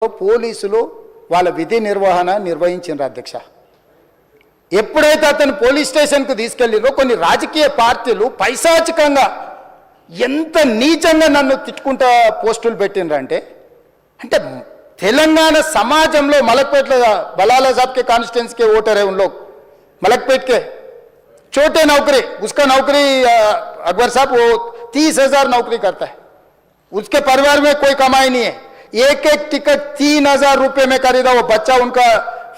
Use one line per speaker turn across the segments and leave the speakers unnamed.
పోలీసులు వాళ్ళ విధి నిర్వహణ నిర్వహించారు అధ్యక్ష. ఎప్పుడైతే అతను పోలీస్ స్టేషన్కు తీసుకెళ్ళిరో కొన్ని రాజకీయ పార్టీలు పైశాచికంగా ఎంత నీచంగా నన్ను తిట్టుకుంటా పోస్టులు పెట్టినరంటే అంటే తెలంగాణ समाजంలో मलकपेट बलाला साहब के कॉन्स्टिट्यूंसी के वोटर है उन लोग मलकपेट के छोटे नौकरी उसका नौकरी अकबर साहब वो 30,000 नौकरी करता है उसके परिवार में कोई कमाई नहीं है एक एक टिकट 3,000 रुपए में खरीदा वो बच्चा उनका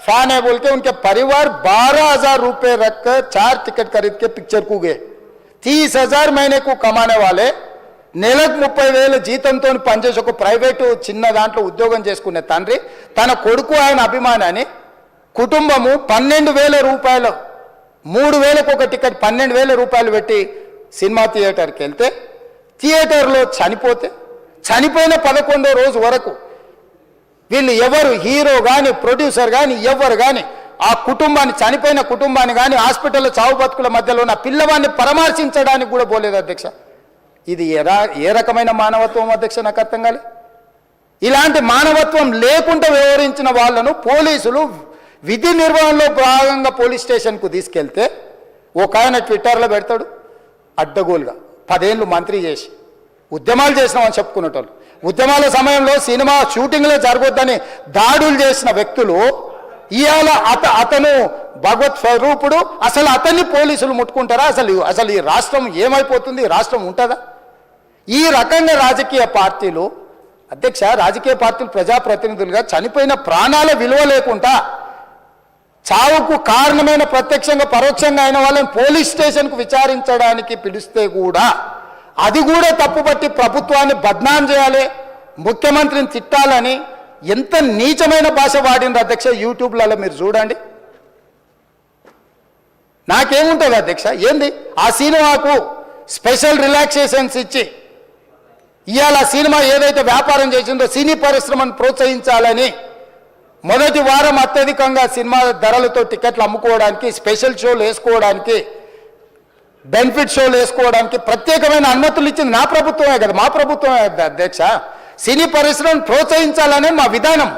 फैन है बोल के उनके परिवार 12,000 रुपए रखकर 4 टिकट खरीद के पिक्चर को गए 30,000 महीने को कमाने वाले నెలకు 30,000 జీతంతో పనిచేసి ఒక ప్రైవేటు చిన్న దాంట్లో ఉద్యోగం చేసుకునే తండ్రి తన కొడుకు ఆయన అభిమానాన్ని కుటుంబము 12,000 రూపాయలు 3,000కు ఒక టికెట్ 12,000 రూపాయలు పెట్టి సినిమా థియేటర్కి వెళ్తే థియేటర్లో చనిపోతే చనిపోయిన 11వ రోజు వరకు వీళ్ళు ఎవరు హీరో కానీ ప్రొడ్యూసర్ కానీ ఎవరు కానీ ఆ కుటుంబాన్ని చనిపోయిన కుటుంబాన్ని కానీ హాస్పిటల్లో చావు బతుకుల మధ్యలో ఉన్న పిల్లవాడిని పరామర్శించడానికి కూడా పోలేదు అధ్యక్ష. ఇది ఏ రకమైన మానవత్వం అధ్యక్ష నాకు అర్థం కాలే. ఇలాంటి మానవత్వం లేకుండా వ్యవహరించిన వాళ్ళను పోలీసులు విధి నిర్వహణలో భాగంగా పోలీస్ స్టేషన్కు తీసుకెళ్తే ఒక ఆయన ట్విట్టర్లో పెడతాడు అడ్డగోలుగా 10 ఏళ్ళు మంత్రి చేసి ఉద్యమాలు చేసినామని చెప్పుకునేటోళ్ళు ఉద్యమాల సమయంలో సినిమా షూటింగ్లో జరగొద్దని దాడులు చేసిన వ్యక్తులు ఇవాళ అతను భగవత్ స్వరూపుడు అసలు అతన్ని పోలీసులు ముట్టుకుంటారా? అసలు ఈ రాష్ట్రం ఏమైపోతుంది? రాష్ట్రం ఉంటుందా? ఈ రకంగా రాజకీయ పార్టీలు అధ్యక్ష రాజకీయ పార్టీలు ప్రజాప్రతినిధులుగా చనిపోయిన ప్రాణాల విలువ లేకుండా చావుకు కారణమైన ప్రత్యక్షంగా పరోక్షంగా అయిన వాళ్ళని పోలీస్ స్టేషన్కు విచారించడానికి పిలిస్తే కూడా అది కూడా తప్పుపట్టి ప్రభుత్వాన్ని బద్నాం చేయాలి ముఖ్యమంత్రిని తిట్టాలని ఎంత నీచమైన భాష వాడింది అధ్యక్ష. యూట్యూబ్లలో మీరు చూడండి. నాకేముంటుంది అధ్యక్ష ఏంది ఆ సినిమాకు స్పెషల్ రిలాక్సేషన్స్ ఇచ్చి ఇవాళ సినిమా ఏదైతే వ్యాపారం చేసిందో సినీ పరిశ్రమను ప్రోత్సహించాలని మొదటి వారం అత్యధికంగా సినిమా ధరలతో టికెట్లు అమ్ముకోవడానికి స్పెషల్ షోలు వేసుకోవడానికి బెనిఫిట్ షోలు వేసుకోవడానికి ప్రత్యేకమైన అనుమతులు ఇచ్చింది నా ప్రభుత్వమే కదా మా ప్రభుత్వమే అధ్యక్ష. సినీ పరిశ్రమను ప్రోత్సహించాలనే మా విధానం.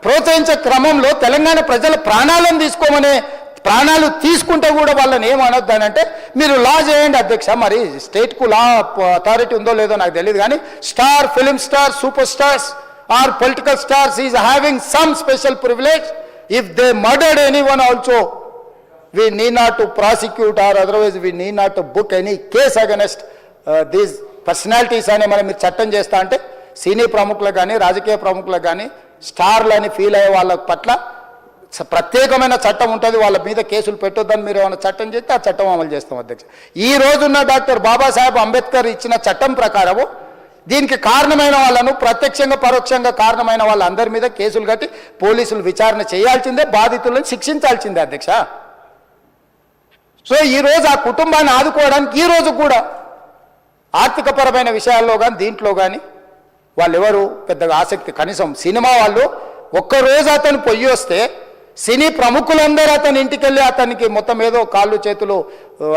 ప్రోత్సహించే క్రమంలో తెలంగాణ ప్రజల ప్రాణాలను తీసుకోమనే ప్రాణాలు తీసుకుంటే కూడా వాళ్ళని ఏమనొద్దానంటే మీరు లా చేయండి అధ్యక్ష. మరి స్టేట్కు లా అథారిటీ ఉందో లేదో నాకు తెలియదు కానీ star film star super stars or political stars is having some special privilege if they murdered anyone also we need not to prosecute or otherwise we need not to book any case against these personalities అని మనం మీరు చట్టం చేస్తా అంటే సినీ ప్రముఖులకు కానీ రాజకీయ ప్రముఖులకు కానీ స్టార్లని ఫీల్ అయ్యే వాళ్ళ పట్ల ప్రత్యేకమైన చట్టం ఉంటుంది. వాళ్ళ మీద కేసులు పెట్టొద్దని మీరు ఏమైనా చట్టం చేస్తే ఆ చట్టం అమలు చేస్తాం అధ్యక్ష. ఈ రోజున్న డాక్టర్ బాబాసాహెబ్ అంబేద్కర్ ఇచ్చిన చట్టం ప్రకారము దీనికి కారణమైన వాళ్ళను ప్రత్యక్షంగా పరోక్షంగా కారణమైన వాళ్ళందరి మీద కేసులు కట్టి పోలీసులు విచారణ చేయాల్సిందే బాధితులను శిక్షించాల్సిందే అధ్యక్ష. సో ఈరోజు ఆ కుటుంబాన్ని ఆదుకోవడానికి ఈరోజు కూడా ఆర్థికపరమైన విషయాల్లో కానీ దీంట్లో కానీ వాళ్ళు ఎవరు పెద్దగా ఆసక్తి కనీసం సినిమా వాళ్ళు ఒక్కరోజు అతను పొయ్యి వస్తే సినీ ప్రముఖులందరూ అతని ఇంటికి వెళ్ళి అతనికి మొత్తం ఏదో కాళ్ళు చేతులు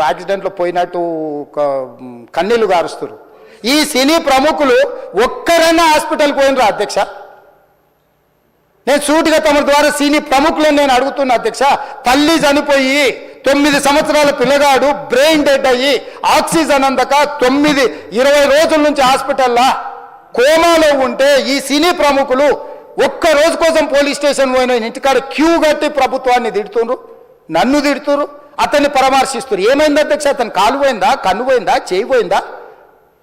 యాక్సిడెంట్లో పోయినట్టు కన్నీళ్లు గారుస్తారు. ఈ సినీ ప్రముఖులు ఒక్కరైనా హాస్పిటల్కి పోయినరా అధ్యక్ష? నేను సూటిగా తమ ద్వారా సినీ ప్రముఖులను నేను అడుగుతున్నా అధ్యక్ష. తల్లి చనిపోయి 9 సంవత్సరాల పిల్లగాడు బ్రెయిన్ డెడ్ అయ్యి ఆక్సిజన్ అందక 20 రోజుల నుంచి హాస్పిటల్లో కోమాలో ఉంటే ఈ సినీ ప్రముఖులు ఒక్క రోజు కోసం పోలీస్ స్టేషన్ పోయిన ఇంటికాడ క్యూ కట్టి ప్రభుత్వాన్ని తిడుతున్నారు, నన్ను తిడుతున్నారు, అతన్ని పరామర్శిస్తున్నారు. ఏమైంది అధ్యక్ష? అతను కాలు పోయిందా, కన్ను పోయిందా, చేయి పోయిందా,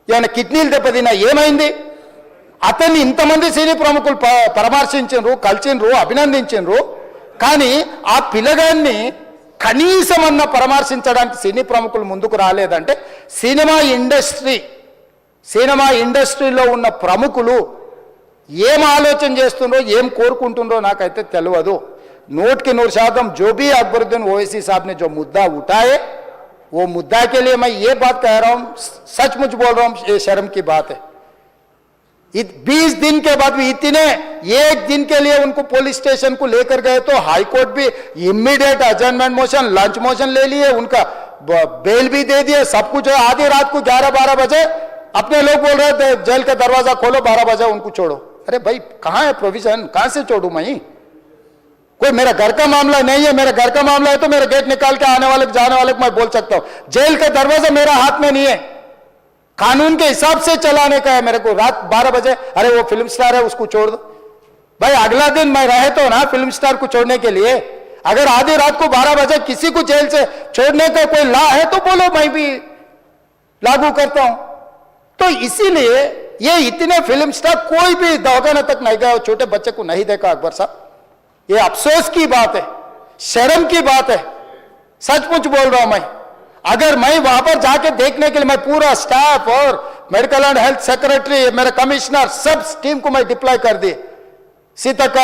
ఏమైనా కిడ్నీలు దెబ్బతిన్నా, ఏమైంది? అతన్ని ఇంతమంది సినీ ప్రముఖులు పరామర్శించారు, కలిసిండ్రు, అభినందించారు. కానీ ఆ పిల్లగాన్ని కనీసమన్న పరామర్శించడానికి సినీ ప్రముఖులు ముందుకు రాలేదంటే సినిమా ఇండస్ట్రీలో ఉన్న ప్రముఖులు ఏం ఆలోచన చేస్తుండ్రో ఏం కోరుకుంటుండ్రో నాకైతే తెలియదు. 100% जो भी अकबरुद्दीन ओवैसी साहब ने जो मुद्दा उठाए वो मुद्दा के लिए मैं ये बात कह रहा हूँ, सचमुच बोल रहा हूँ, ये शर्म की बात है. 20 दिन के बाद भी एक दिन के लिए उनको पुलिस स्टेशन को लेकर गए तो हाईकोर्ट भी इमीडिएट अजर्नमेंट मोशन लंच मोशन ले लिए, उनका बेल भी दे दिए, सब कुछ है. आधी रात को 11-12 बजे अपने लोग बोल रहे थे जेल का दरवाजा खोलो, 12 बजे उनको छोड़ो. अरे भाई कहाँ है प्रोविजन, कहाँ से छोड़ू मैं? कोई मेरा घर का मामला नहीं है, मेरा घर का मामला है तो मेरा गेट निकाल के आने वाले जाने वाले को मैं बोल सकता हूं। जेल का दरवाजा मेरा हाथ में नहीं है, कानून के हिसाब से चलाने का है मेरे को। रात 12 बजे अरे वो फिल्म स्टार है उसको छोड़ दो भाई, अगला दिन मैं रहे तो ना फिल्म स्टार को छोड़ने के लिए। अगर आधी रात को 12 बजे किसी को जेल से छोड़ने का कोई लॉ है तो बोलो, मैं भी लागू करता हूं। तो इसीलिए ये इतने फिल्म स्टार कोई भी दवाखाना तक नहीं गया, छोटे बच्चे को नहीं देखा अकबर साहब। ये अफसोस की बात है, शर्म की बात है, सचमुच बोल रहा हूं मैं। अगर मैं वहां पर जाके देखने के लिए मैं पूरा स्टाफ और मेडिकल एंड हेल्थ सेक्रेटरी, मेरा कमिश्नर, सब टीम को मैं डिप्लॉय कर दिए। सीता